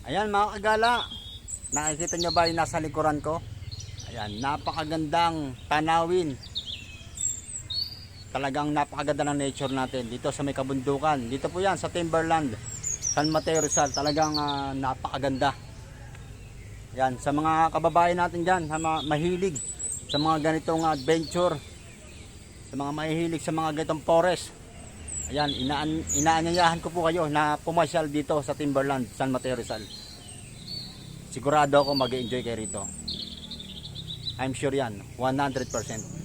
Ayan mga kagala, nakikita nyo ba yung nasa likuran ko? Ayan, napakagandang tanawin. Talagang napakaganda ng nature natin dito sa may kabundukan. Dito po yan sa Timberland, San Mateo Rizal. Talagang napakaganda. Yan, sa mga kababayan natin dyan, mahilig sa mga ganitong adventure, sa mga mahilig sa mga ganitong forest. Ayan, inaanyayahan ko po kayo na pumasyal dito sa Timberland, San Mateo Rizal. Sigurado ako mag-enjoy kayo rito. I'm sure yan, 100%.